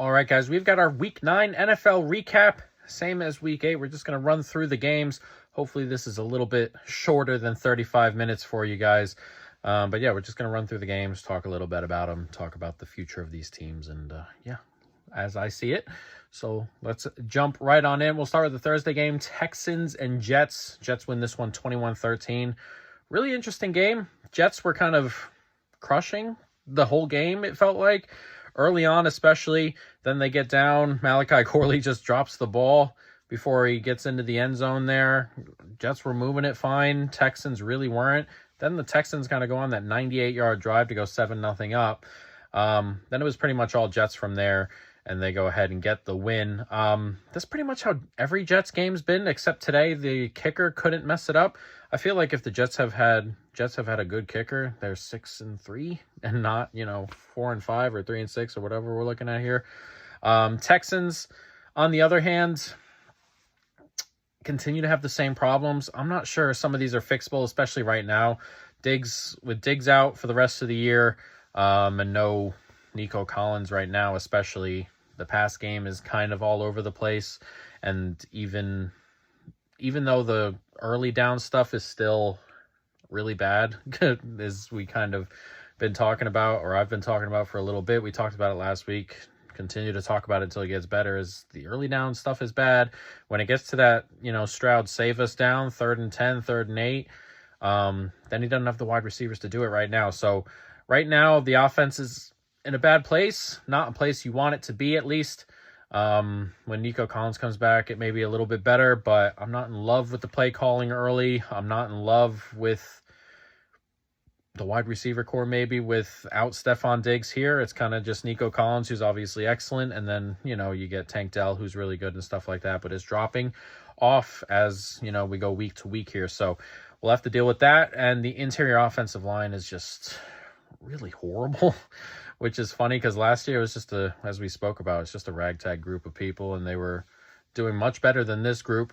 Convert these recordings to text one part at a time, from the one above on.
All right, guys, we've got our Week 9 NFL recap. Same as Week 8. We're just going to run through the games. Hopefully this is a little bit shorter than 35 minutes for you guys. But yeah, we're just going to run through the games, talk a little bit about them, talk about the future of these teams, and yeah, as I see it. So let's jump right on in. We'll start with the Thursday game, Texans and Jets. Jets win this one 21-13. Really interesting game. Jets were kind of crushing the whole game, it felt like. Early on especially, then they get down. Malachi Corley just drops the ball before he gets into the end zone there. Jets were moving it fine. Texans really weren't. Then the Texans kind of go on that 98-yard drive to go 7-0 up. Then it was pretty much all Jets from there, and they go ahead and get the win. That's pretty much how every Jets game's been, except today the kicker couldn't mess it up. I feel like if the Jets have had a good kicker, they're 6-3 and not, 4-5 or 3-6 or whatever we're looking at here. Texans, on the other hand, continue to have the same problems. I'm not sure some of these are fixable, especially right now. Diggs out for the rest of the year, and no Nico Collins right now, especially the pass game is kind of all over the place. And even though the early down stuff is still really bad, as we kind of been talking about, or I've been talking about for a little bit. We talked about it last week. Continue to talk about it until it gets better. Is the early down stuff is bad. When it gets to that, Stroud save us down, 3rd and 10, 3rd and 8, then he doesn't have the wide receivers to do it right now. So right now the offense is in a bad place, not a place you want it to be, at least. When Nico Collins comes back, it may be a little bit better, but I'm not in love with the play calling early. I'm not in love with the wide receiver core, maybe without Stephon Diggs here. It's kind of just Nico Collins, who's obviously excellent, and then, you get Tank Dell, who's really good and stuff like that, but is dropping off as, we go week to week here. So we'll have to deal with that, and the interior offensive line is just really horrible, which is funny because last year it was just as we spoke about, it's just a ragtag group of people, and they were doing much better than this group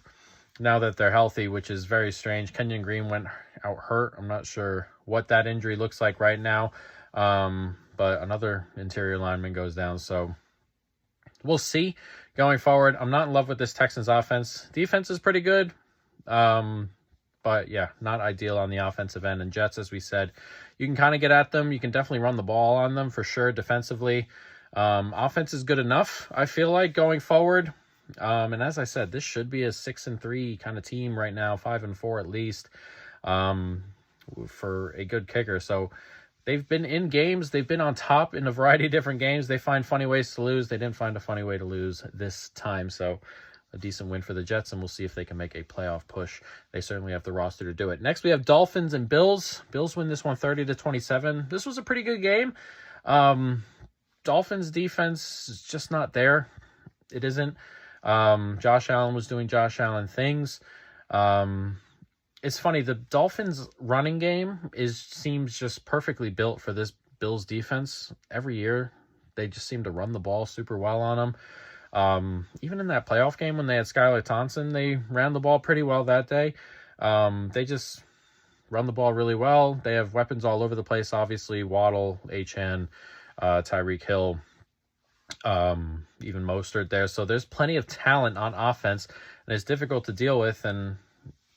now that they're healthy, which is very strange. Kenyon Green went out hurt. I'm not sure what that injury looks like right now, but another interior lineman goes down, so we'll see going forward. I'm not in love with this Texans offense. Defense is pretty good, but yeah, not ideal on the offensive end. And Jets, as we said, you can kind of get at them. You can definitely run the ball on them for sure defensively. Offense is good enough, I feel like, going forward. And as I said, this should be a 6-3 kind of team right now, 5-4 at least, for a good kicker. So they've been in games. They've been on top in a variety of different games. They find funny ways to lose. They didn't find a funny way to lose this time. So a decent win for the Jets, and we'll see if they can make a playoff push. They certainly have the roster to do it. Next, we have Dolphins and Bills. Bills win this one 30-27. This was a pretty good game. Dolphins defense is just not there. It isn't. Josh Allen was doing Josh Allen things. It's funny, the Dolphins running game seems just perfectly built for this Bills defense. Every year they just seem to run the ball super well on them. Even in that playoff game when they had Skylar Thompson, they ran the ball pretty well that day. They just run the ball really well. They have weapons all over the place, obviously. Waddle, Achane, Tyreek Hill, even Mostert there. So there's plenty of talent on offense, and it's difficult to deal with. And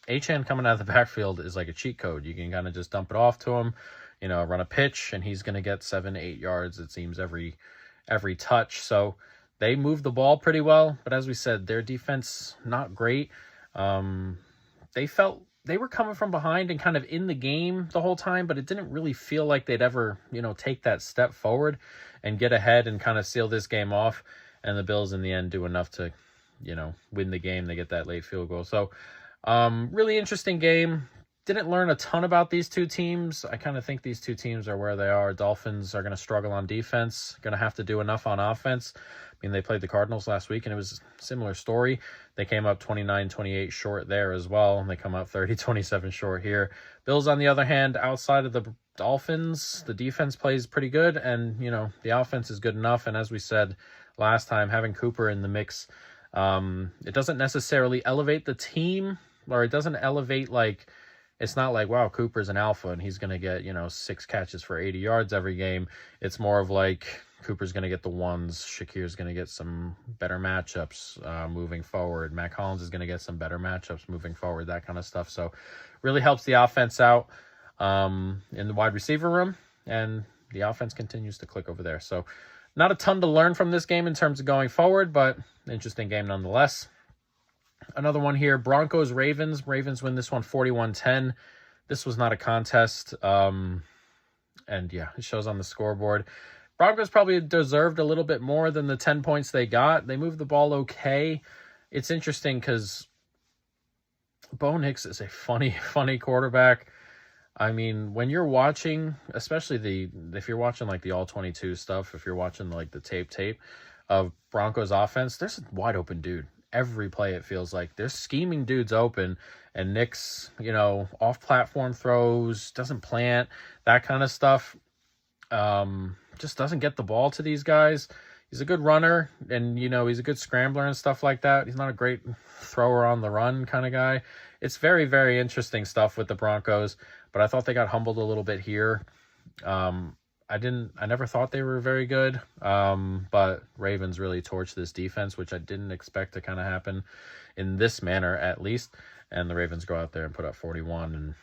Achane coming out of the backfield is like a cheat code. You can kind of just dump it off to him, run a pitch, and he's going to get 7-8 yards, it seems, every touch. So they move the ball pretty well, but as we said, their defense not great. They felt they were coming from behind and kind of in the game the whole time, but it didn't really feel like they'd ever, take that step forward and get ahead and kind of seal this game off. And the Bills in the end do enough to, win the game. They get that late field goal. So really interesting game. Didn't learn a ton about these two teams. I kind of think these two teams are where they are. Dolphins are going to struggle on defense, going to have to do enough on offense. I mean, they played the Cardinals last week, and it was a similar story. They came up 29-28 short there as well, and they come up 30-27 short here. Bills, on the other hand, outside of the Dolphins, the defense plays pretty good, and, the offense is good enough. And as we said last time, having Cooper in the mix, it doesn't necessarily elevate the team, or it doesn't elevate, it's not like, wow, Cooper's an alpha and he's going to get, 6 catches for 80 yards every game. It's more of like Cooper's going to get the ones. Shakir's going to get some better matchups moving forward. Matt Collins is going to get some better matchups moving forward, that kind of stuff. So really helps the offense out in the wide receiver room, and the offense continues to click over there. So not a ton to learn from this game in terms of going forward, but interesting game nonetheless. Another one here, Broncos-Ravens. Ravens win this one 41-10. This was not a contest. And yeah, it shows on the scoreboard. Broncos probably deserved a little bit more than the 10 points they got. They moved the ball okay. It's interesting because Bo Nix is a funny quarterback. I mean, when you're watching, especially if you're watching like the all-22 stuff, if you're watching like the tape of Broncos offense, there's a wide open dude. Every play, it feels like they're scheming dudes open, and Nick's, off-platform throws, doesn't plant, that kind of stuff. Just doesn't get the ball to these guys. He's a good runner, and, he's a good scrambler and stuff like that. He's not a great thrower on the run kind of guy. It's very, very interesting stuff with the Broncos, but I thought they got humbled a little bit here. I never thought they were very good, but Ravens really torched this defense, which I didn't expect to kind of happen in this manner, at least. And the Ravens go out there and put up 41. And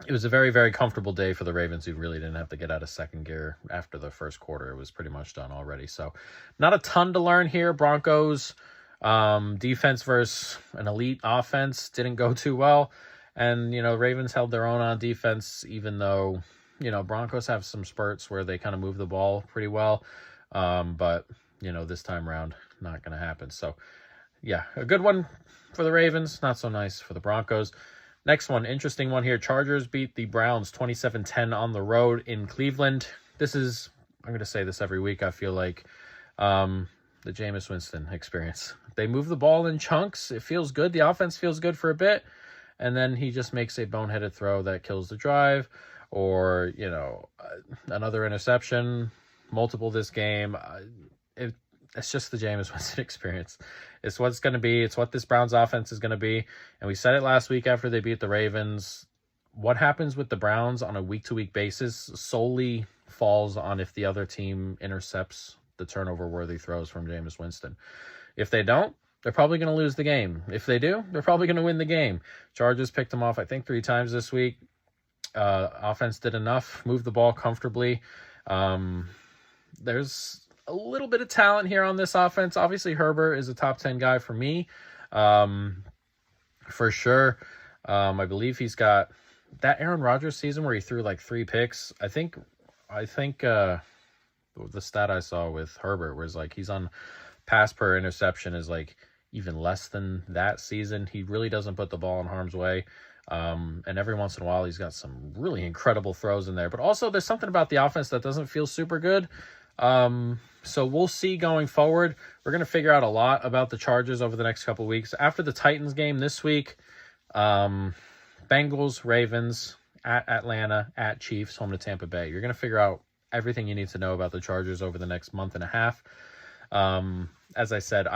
it was a very, very comfortable day for the Ravens, who really didn't have to get out of second gear after the first quarter. It was pretty much done already. So not a ton to learn here. Broncos defense versus an elite offense didn't go too well. And, Ravens held their own on defense, even though Broncos have some spurts where they kind of move the ball pretty well. But, this time around, not going to happen. So, yeah, a good one for the Ravens. Not so nice for the Broncos. Next one, interesting one here. Chargers beat the Browns 27-10 on the road in Cleveland. I'm going to say this every week, I feel like, the Jameis Winston experience. They move the ball in chunks. It feels good. The offense feels good for a bit. And then he just makes a boneheaded throw that kills the drive. Or, another interception, multiple this game. It's just the Jameis Winston experience. It's what it's going to be. It's what this Browns offense is going to be. And we said it last week after they beat the Ravens. What happens with the Browns on a week-to-week basis solely falls on if the other team intercepts the turnover-worthy throws from Jameis Winston. If they don't, they're probably going to lose the game. If they do, they're probably going to win the game. Chargers picked them off, I think, 3 times this week. Offense did enough, moved the ball comfortably. There's a little bit of talent here on this offense. Obviously, Herbert is a top 10 guy for me, for sure. I believe he's got that Aaron Rodgers season where he threw like 3 picks. I think the stat I saw with Herbert was like he's on pass per interception is like even less than that season. He really doesn't put the ball in harm's way. And every once in a while, he's got some really incredible throws in there. But also, there's something about the offense that doesn't feel super good. So we'll see going forward. We're going to figure out a lot about the Chargers over the next couple of weeks. After the Titans game this week, Bengals, Ravens, at Atlanta, at Chiefs, home to Tampa Bay. You're going to figure out everything you need to know about the Chargers over the next month and a half. As I said,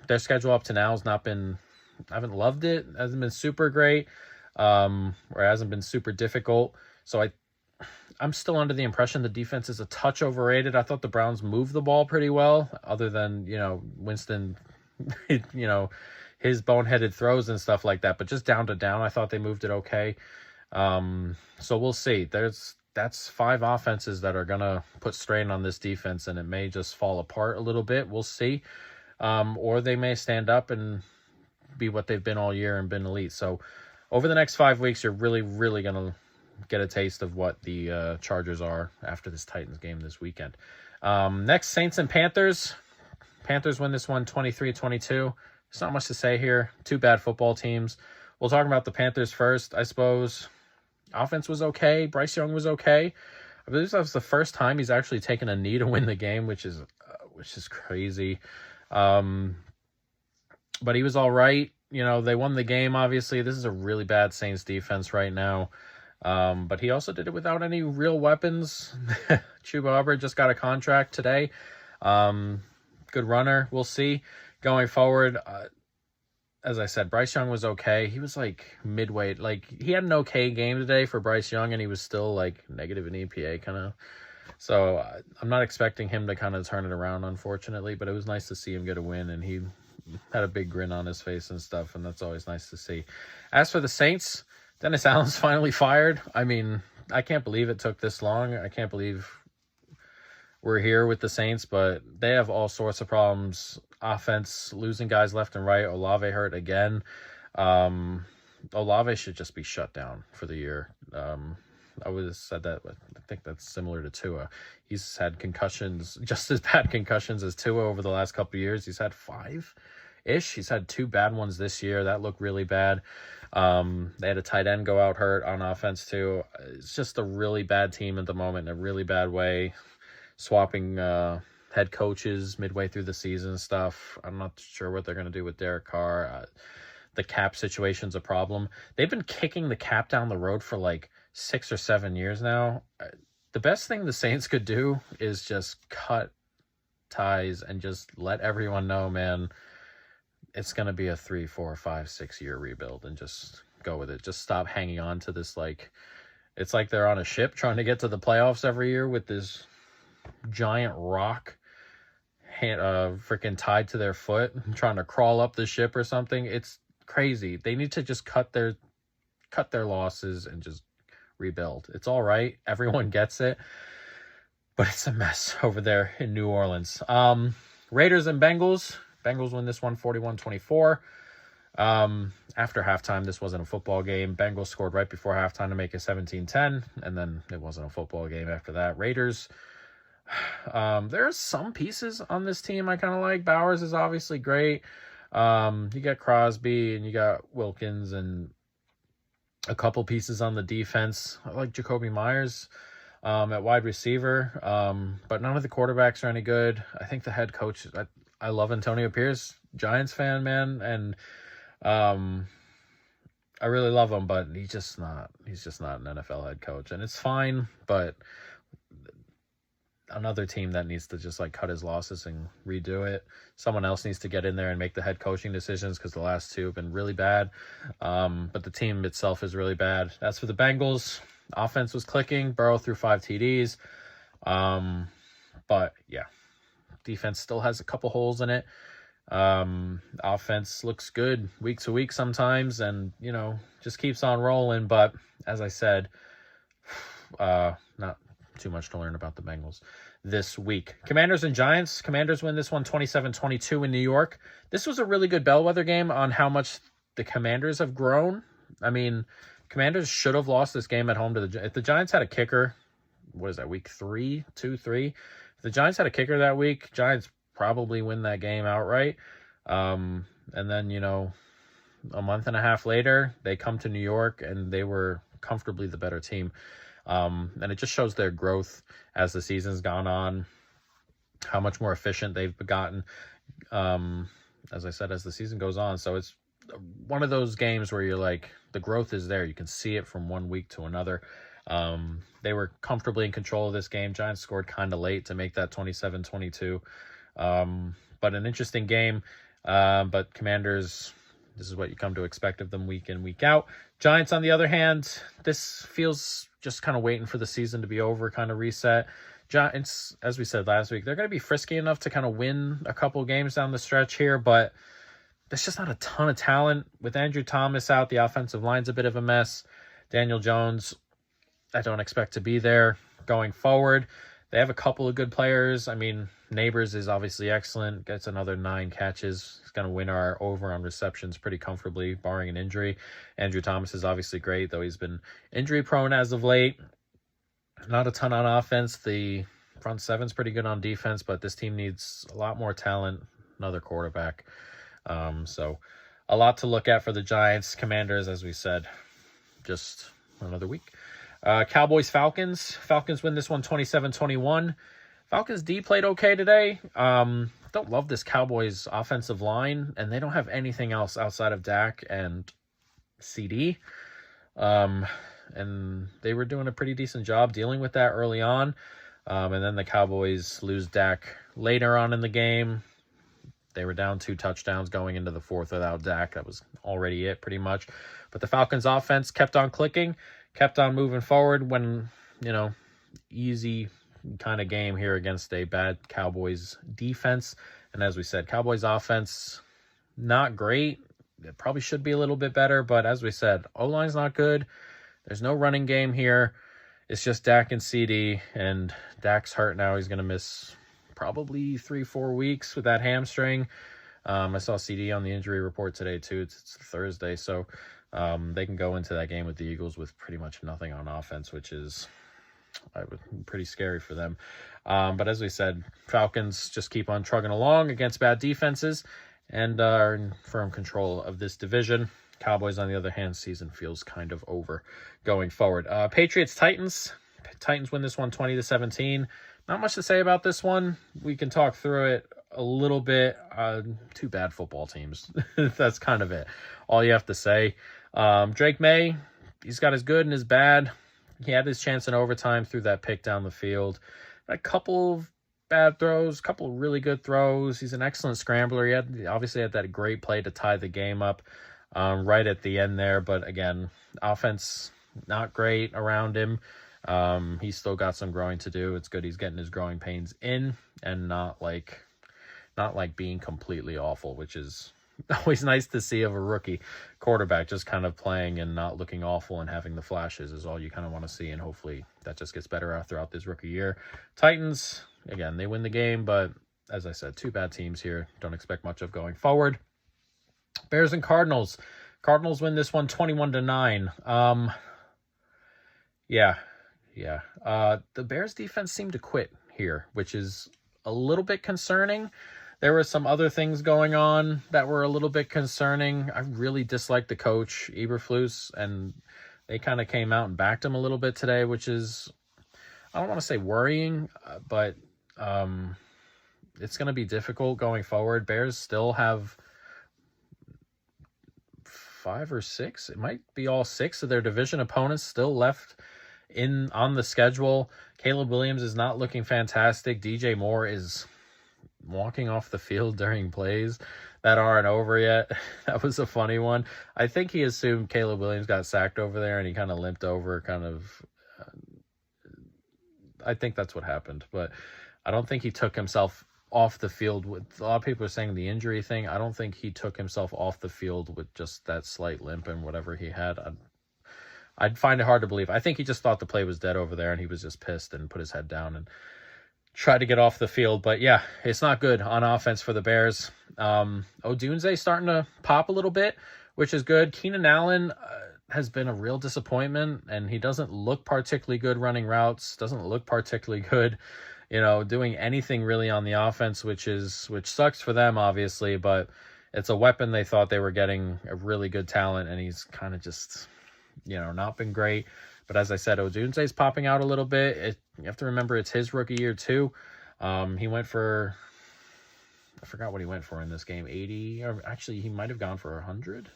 their schedule up to now has not been, I haven't loved it. It hasn't been super great, or it hasn't been super difficult. So I'm still under the impression the defense is a touch overrated. I thought the Browns moved the ball pretty well, other than, Winston, his boneheaded throws and stuff like that. But just down to down, I thought they moved it okay. So we'll see. That's 5 offenses that are going to put strain on this defense, and it may just fall apart a little bit. We'll see. Or they may stand up and be what they've been all year and been elite. So over the next 5 weeks, you're really, really going to get a taste of what the Chargers are after this Titans game this weekend. Next, Saints and Panthers. Panthers win this one 23-22. There's not much to say here. 2 bad football teams. We'll talk about the Panthers first, I suppose. Offense was okay. Bryce Young was okay. I believe that was the first time he's actually taken a knee to win the game, which is crazy. But he was all right. They won the game, obviously. This is a really bad Saints defense right now. But he also did it without any real weapons. Chuba Hubbard just got a contract today. Good runner. We'll see going forward. as I said, Bryce Young was okay. He was like midway. Like, he had an okay game today for Bryce Young, and he was still like negative in EPA kind of. So I'm not expecting him to kind of turn it around, unfortunately, but it was nice to see him get a win, and he had a big grin on his face and stuff, and that's always nice to see. As for the Saints, Dennis Allen's finally fired. I mean, I can't believe it took this long. I can't believe we're here with the Saints, but they have all sorts of problems. Offense, losing guys left and right. Olave hurt again. Olave should just be shut down for the year. I would have said that, but I think that's similar to Tua. He's had concussions, just as bad concussions as Tua over the last couple of years. He's had 5-ish. He's had 2 bad ones this year. That looked really bad. They had a tight end go out hurt on offense too. It's just a really bad team at the moment in a really bad way. Swapping head coaches midway through the season stuff. I'm not sure what they're going to do with Derek Carr. The cap situation's a problem. They've been kicking the cap down the road for like 6 or 7 years now. The best thing the Saints could do is just cut ties and just let everyone know, man, it's going to be a 3, 4, 5, 6 year rebuild, and just go with it. Just stop hanging on to this. Like, it's like they're on a ship trying to get to the playoffs every year with this giant rock freaking tied to their foot, trying to crawl up the ship or something. It's crazy. They need to just cut their losses and just rebuild. It's all right. Everyone gets it. But it's a mess over there in New Orleans. Raiders and Bengals. Bengals win this one 41-24. After halftime, this wasn't a football game. Bengals scored right before halftime to make it 17-10, and then it wasn't a football game after that. Raiders, there are some pieces on this team I kind of like. Bowers is obviously great. You got Crosby and you got Wilkins and a couple pieces on the defense. I like Jacoby Myers at wide receiver, but none of the quarterbacks are any good. I think the head coach, I love Antonio Pierce, Giants fan, man, and I really love him, but he's just not an NFL head coach, and it's fine, but another team that needs to just like cut his losses and redo it. Someone else needs to get in there and make the head coaching decisions, because the last 2 have been really bad. But the team itself is really bad. As for the Bengals, offense was clicking. Burrow threw 5 TDs. But yeah, defense still has a couple holes in it. Offense looks good week to week sometimes, and just keeps on rolling. But as I said, not too much to learn about the Bengals this week. Commanders and Giants. Commanders win this one 27-22 in New York. This was a really good bellwether game on how much the Commanders have grown. I mean, Commanders should have lost this game at home to if the Giants had a kicker. What is that, week 3, 2, 3? If the Giants had a kicker that week, Giants probably win that game outright. And then, a month and a half later, they come to New York and they were comfortably the better team. And it just shows their growth as the season's gone on, how much more efficient they've gotten, as I said, as the season goes on. So it's one of those games where you're like, the growth is there. You can see it from one week to another. They were comfortably in control of this game. Giants scored kind of late to make that 27-22. But an interesting game. But Commanders, this is what you come to expect of them week in, week out. Giants, on the other hand, this feels just kind of waiting for the season to be over, kind of reset. Giants, as we said last week, they're going to be frisky enough to kind of win a couple games down the stretch here, but there's just not a ton of talent. With Andrew Thomas out, the offensive line's a bit of a mess. Daniel Jones, I don't expect to be there going forward. They have a couple of good players. I mean, Neighbors is obviously excellent. Gets another 9 catches. He's going to win our over on receptions pretty comfortably, barring an injury. Andrew Thomas is obviously great, though he's been injury prone as of late. Not a ton on offense. The front seven's pretty good on defense, but this team needs a lot more talent. Another quarterback. So a lot to look at for the Giants. Commanders, as we said, just another week. Cowboys, Falcons. Falcons win this one 27-21. Falcons D played okay today. Don't love this Cowboys offensive line, and they don't have anything else outside of Dak and CD. And they were doing a pretty decent job dealing with that early on. And then the Cowboys lose Dak later on in the game. They were down 2 touchdowns going into the fourth without Dak. That was already it pretty much. But the Falcons offense kept on clicking, kept on moving forward when, easy kind of game here against a bad Cowboys defense. And as we said, Cowboys offense, not great. It probably should be a little bit better. But as we said, O-line's not good. There's no running game here. It's just Dak and CD. And Dak's hurt now. He's going to miss probably 3-4 weeks with that hamstring. I saw CD on the injury report today too. It's Thursday, so they can go into that game with the Eagles with pretty much nothing on offense, which is pretty scary for them. But as we said, Falcons just keep on trugging along against bad defenses and are in firm control of this division. Cowboys, on the other hand, season feels kind of over going forward. Patriots-Titans. Titans win this one 20-17. Not much to say about this one. We can talk through it a little bit. Two bad football teams. That's kind of it. All you have to say. Drake May, he's got his good and his bad. He had his chance in overtime through that pick down the field. A couple of bad throws, a couple of really good throws. He's an excellent scrambler. He obviously had that great play to tie the game up right at the end there. But again, offense not great around him. He's still got some growing to do. It's good he's getting his growing pains in and not like being completely awful, which is always nice to see of a rookie quarterback. Just kind of playing and not looking awful and having the flashes is all you kind of want to see, and hopefully that just gets better throughout this rookie year. Titans, again, they win the game, but as I said, two bad teams here. Don't expect much of going forward. Bears and Cardinals. Cardinals win this one 21-9. Yeah. The Bears defense seemed to quit here, which is a little bit concerning. There were some other things going on that were a little bit concerning. I really disliked the coach, Eberflus, and they kind of came out and backed him a little bit today, which is, I don't want to say worrying, but it's going to be difficult going forward. Bears still have 5 or 6. It might be all 6 of their division opponents still left on the schedule. Caleb Williams is not looking fantastic. DJ Moore is walking off the field during plays that aren't over yet. That was a funny one. I think he assumed Caleb Williams got sacked over there and he kind of limped over I think that's what happened, but I don't think he took himself off the field with, a lot of people are saying the injury thing. I don't think he took himself off the field with just that slight limp and whatever he had. I'd find it hard to believe. I think he just thought the play was dead over there and he was just pissed and put his head down and tried to get off the field. But yeah, it's not good on offense for the Bears. Odunze starting to pop a little bit, which is good. Keenan Allen has been a real disappointment, and he doesn't look particularly good running routes, doesn't look particularly good, doing anything really on the offense, which sucks for them, obviously, but it's a weapon. They thought they were getting a really good talent, and he's kind of just, not been great. But as I said, Odunze's popping out a little bit. You have to remember it's his rookie year too. He went for, I forgot what he went for in this game, 80, or actually he might have gone for 100.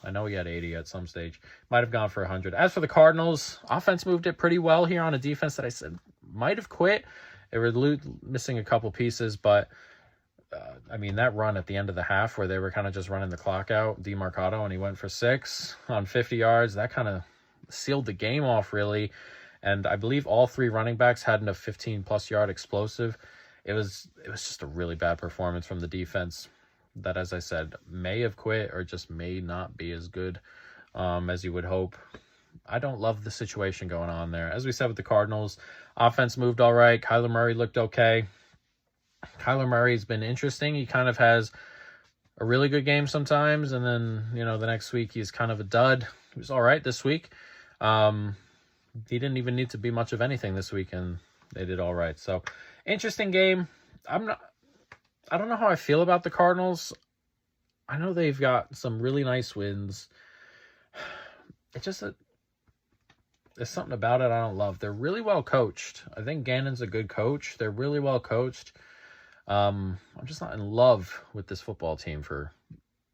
I know he had 80 at some stage. Might have gone for 100. As for the Cardinals, offense moved it pretty well here on a defense that I said might have quit. They were missing a couple pieces, but that run at the end of the half where they were kind of just running the clock out, DeMarcado, and he went for 6 on 50 yards. That kind of sealed the game off, really. And I believe all 3 running backs had a 15-plus yard explosive. It was just a really bad performance from the defense that, as I said, may have quit or just may not be as good as you would hope. I don't love the situation going on there. As we said with the Cardinals, offense moved all right. Kyler Murray looked okay. Kyler Murray's been interesting. He kind of has a really good game sometimes, and then, the next week he's kind of a dud. He was all right this week. He didn't even need to be much of anything this week, and they did all right. So, interesting game. I don't know how I feel about the Cardinals. I know they've got some really nice wins. It's just there's something about it I don't love. They're really well coached. I think Gannon's a good coach. They're really well coached. I'm just not in love with this football team for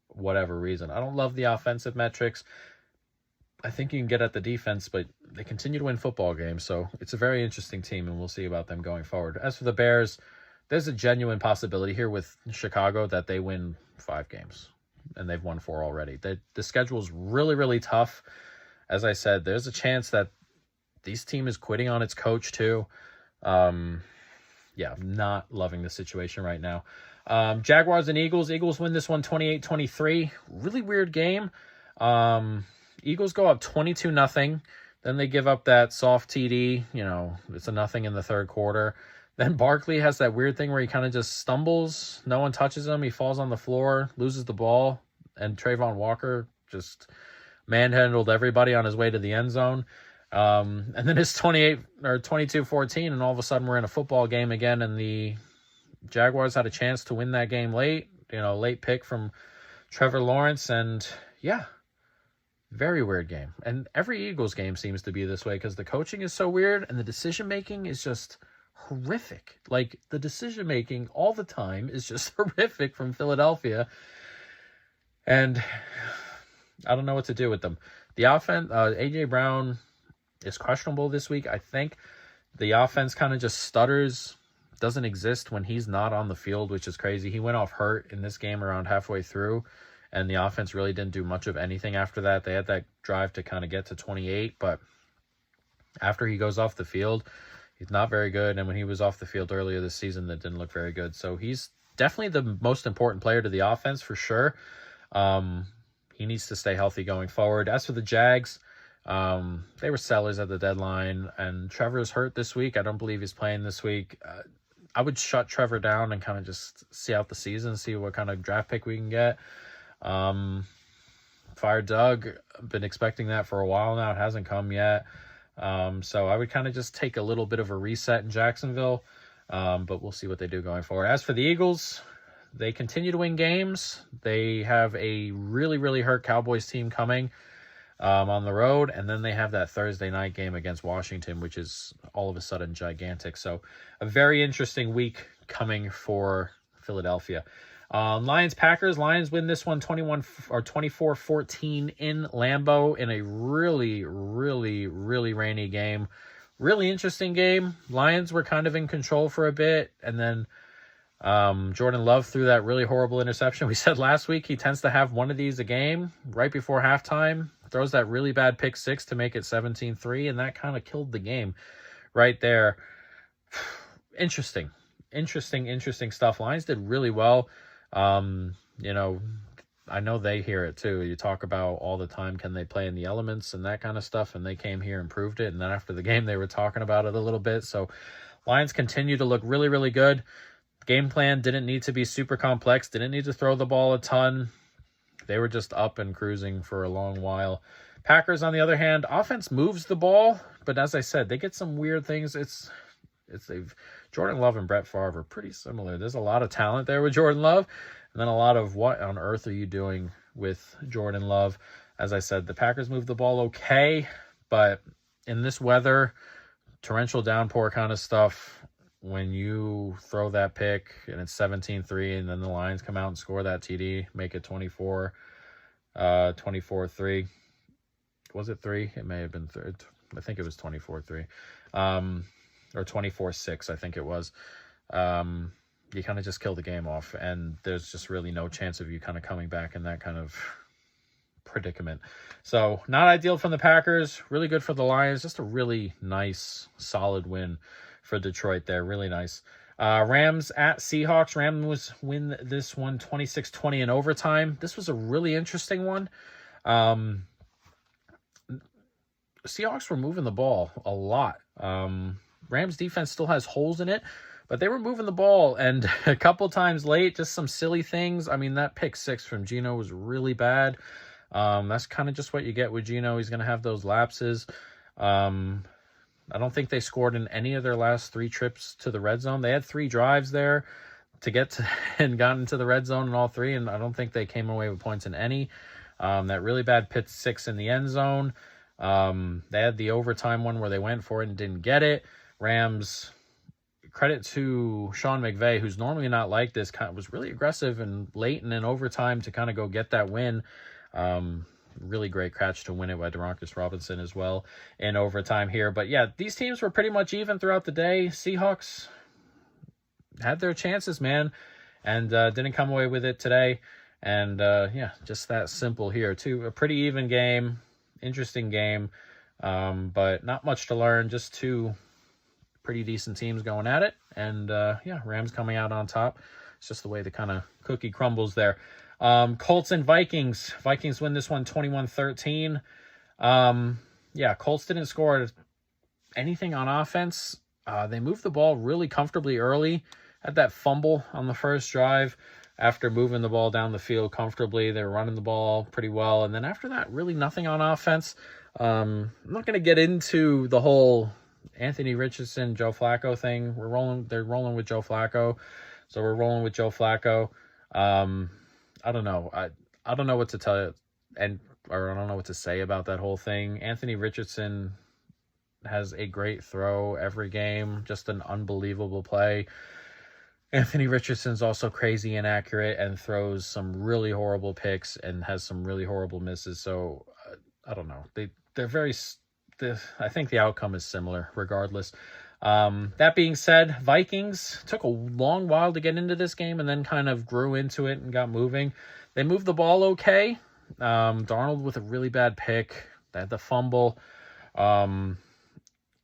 whatever reason. I don't love the offensive metrics. I think you can get at the defense, but they continue to win football games, so it's a very interesting team, and we'll see about them going forward. As for the Bears, there's a genuine possibility here with Chicago that they win 5 games, and they've won 4 already. The schedule is really, really tough. As I said, there's a chance that this team is quitting on its coach too. Yeah, I'm not loving the situation right now. Jaguars and Eagles. Eagles win this one 28-23. Really weird game. Eagles go up 22-0. Then they give up that soft TD. You know, it's a nothing in the third quarter. Then Barkley has that weird thing where he kind of just stumbles. No one touches him. He falls on the floor, loses the ball, and Trayvon Walker just manhandled everybody on his way to the end zone. And then it's 22-14, and all of a sudden we're in a football game again, and the Jaguars had a chance to win that game late. You know, late pick from Trevor Lawrence, and yeah, very weird game. And every Eagles game seems to be this way because the coaching is so weird and the decision-making is just horrific. Like, the decision-making all the time is just horrific from Philadelphia. And I don't know what to do with them. The offense, A.J. Brown is questionable this week. I think the offense kind of just stutters, doesn't exist when he's not on the field, which is crazy. He went off hurt in this game around halfway through, and the offense really didn't do much of anything after that. They had that drive to kind of get to 28, but after he goes off the field, he's not very good. And when he was off the field earlier this season, that didn't look very good. So he's definitely the most important player to the offense for sure. He needs to stay healthy going forward. As for the Jags, they were sellers at the deadline, and Trevor's hurt this week. I don't believe he's playing this week. I would shut Trevor down and kind of just see out the season, see what kind of draft pick we can get. Fire Doug, I've been expecting that for a while now. It hasn't come yet. So I would kind of just take a little bit of a reset in Jacksonville, but we'll see what they do going forward. As for the Eagles, they continue to win games. They have a really, really hurt Cowboys team coming on the road, and then they have that Thursday night game against Washington, which is all of a sudden gigantic. So a very interesting week coming for Philadelphia. Lions-Packers. Lions win this one 24-14 in Lambeau in a really, really, really rainy game. Really interesting game. Lions were kind of in control for a bit, and then Jordan Love threw that really horrible interception. We said last week he tends to have one of these a game right before halftime. Throws that really bad pick six to make it 17-3, and that kind of killed the game right there. Interesting stuff. Lions did really well. You know, I know they hear it too. You talk about all the time, can they play in the elements and that kind of stuff, and they came here and proved it, and then after the game they were talking about it a little bit. So Lions continue to look really, really good. Game plan didn't need to be super complex, didn't need to throw the ball a ton. They were just up and cruising for a long while. Packers, on the other hand, offense moves the ball, but as I said, they get some weird things. Jordan Love and Brett Favre are pretty similar. There's a lot of talent there with Jordan Love, and then a lot of what on earth are you doing with Jordan Love? As I said, the Packers move the ball okay, but in this weather, torrential downpour kind of stuff, when you throw that pick and it's 17-3 and then the Lions come out and score that TD, make it 24-3. Was it 3? It may have been 3. I think it was 24-3. Or 24-6, I think it was. You kind of just kill the game off, and there's just really no chance of you kind of coming back in that kind of predicament. So not ideal from the Packers, really good for the Lions. Just a really nice, solid win for Detroit there. Really nice. Rams at Seahawks. Rams win this one 26-20 in overtime. This was a really interesting one. Seahawks were moving the ball a lot. Rams defense still has holes in it, but they were moving the ball, and a couple times late, just some silly things. I mean, that pick six from Geno was really bad. That's kind of just what you get with Geno. He's going to have those lapses. I don't think they scored in any of their last 3 trips to the red zone. They had 3 drives there to get to and got into the red zone in all 3, and I don't think they came away with points in any. That really bad pick six in the end zone. They had the overtime one where they went for it and didn't get it. Rams, credit to Sean McVay, who's normally not like this, was really aggressive and late and in overtime to kind of go get that win. Really great catch to win it by Demarcus Robinson as well in overtime here. But yeah, these teams were pretty much even throughout the day. Seahawks, had their chances, man, and didn't come away with it today. And yeah, just that simple here. A pretty even game, interesting game, but not much to learn. Just two pretty decent teams going at it. And yeah, Rams coming out on top. It's just the way the kind of cookie crumbles there. Colts and Vikings. Vikings win this one 21-13. Yeah, Colts didn't score anything on offense. They moved the ball really comfortably early. Had that fumble on the first drive. After moving the ball down the field comfortably, they were running the ball pretty well. And then after that, really nothing on offense. I'm not going to get into the whole Anthony Richardson, Joe Flacco thing. They're rolling with Joe Flacco. So we're rolling with Joe Flacco. I don't know. I don't know what to tell you, or I don't know what to say about that whole thing. Anthony Richardson has a great throw every game, just an unbelievable play. Anthony Richardson's also crazy inaccurate and throws some really horrible picks and has some really horrible misses. So I don't know. They're very. I think the outcome is similar, regardless. That being said, Vikings took a long while to get into this game and then kind of grew into it and got moving. They moved the ball okay. Darnold with a really bad pick. They had the fumble.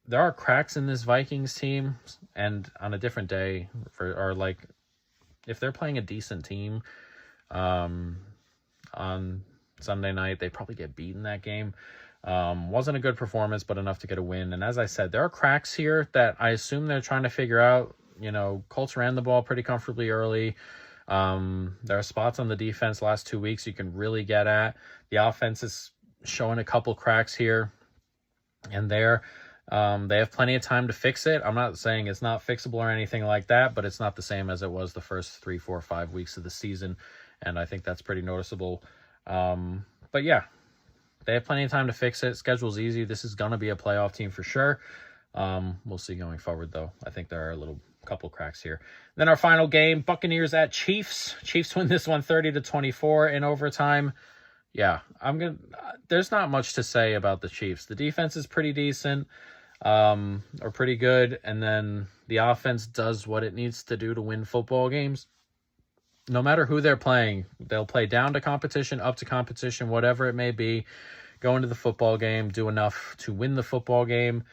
There are cracks in this Vikings team, and on a different day, if they're playing a decent team, on Sunday night, they probably get beaten that game. Wasn't a good performance, but enough to get a win. And as I said, there are cracks here that I assume they're trying to figure out. Colts ran the ball pretty comfortably early. There are spots on the defense last 2 weeks you can really get at. The offense is showing a couple cracks here and there. They have plenty of time to fix it. I'm not saying it's not fixable or anything like that, but it's not the same as it was the first 3, 4, 5 weeks of the season. And I think that's pretty noticeable. But yeah, they have plenty of time to fix it. Schedule's easy. This is going to be a playoff team for sure. We'll see going forward, though. I think there are a couple cracks here. Then our final game, Buccaneers at Chiefs. Chiefs win this one 30-24 in overtime. Yeah, there's not much to say about the Chiefs. The defense is pretty decent, or pretty good, and then the offense does what it needs to do to win football games. No matter who they're playing, they'll play down to competition, up to competition, whatever it may be. Go into the football game, do enough to win the football game,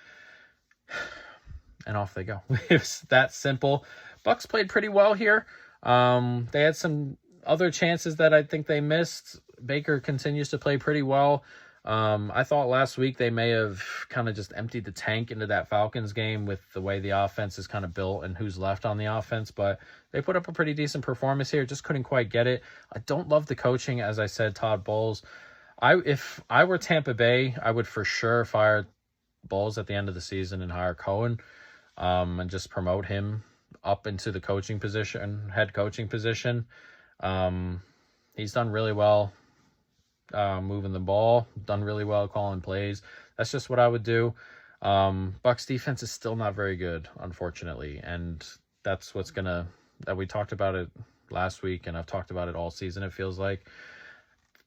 and off they go. It's that simple. Bucs played pretty well here. They had some other chances that I think they missed. Baker continues to play pretty well. I thought last week they may have kind of just emptied the tank into that Falcons game with the way the offense is kind of built and who's left on the offense, but they put up a pretty decent performance here. Just couldn't quite get it. I don't love the coaching, as I said, Todd Bowles. If I were Tampa Bay, I would for sure fire Bowles at the end of the season and hire Cohen, and just promote him up into the head coaching position. He's done really well moving the ball, done really well calling plays. That's just what I would do. Bucs defense is still not very good, unfortunately, and that's that we talked about it last week, and I've talked about it all season. It feels like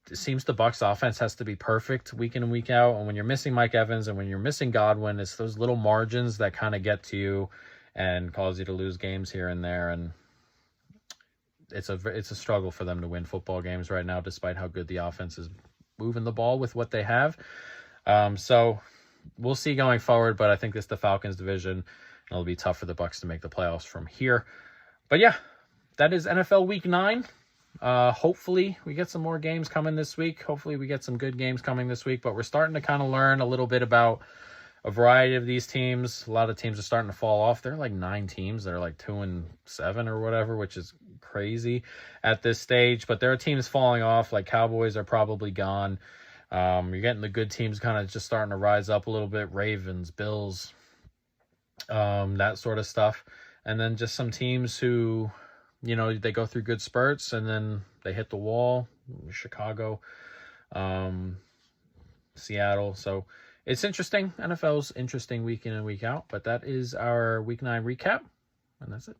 it seems the Bucs offense has to be perfect week in and week out, and when you're missing Mike Evans and when you're missing Godwin, it's those little margins that kind of get to you and cause you to lose games here and there, and it's a struggle for them to win football games right now, despite how good the offense is moving the ball with what they have. So we'll see going forward, but I think this is the Falcons division, and it'll be tough for the Bucs to make the playoffs from here. But yeah, that is NFL Week 9. Hopefully we get some more games coming this week. Hopefully we get some good games coming this week, but we're starting to kind of learn a little bit about a variety of these teams. A lot of teams are starting to fall off. There are like 9 teams that are like 2-7 or whatever, which is crazy at this stage. But there are teams falling off, like Cowboys are probably gone. You're getting the good teams kind of just starting to rise up a little bit. Ravens, Bills, that sort of stuff. And then just some teams who, they go through good spurts and then they hit the wall. Chicago, Seattle. So it's interesting. NFL's interesting week in and week out. But that is our Week 9 recap. And that's it.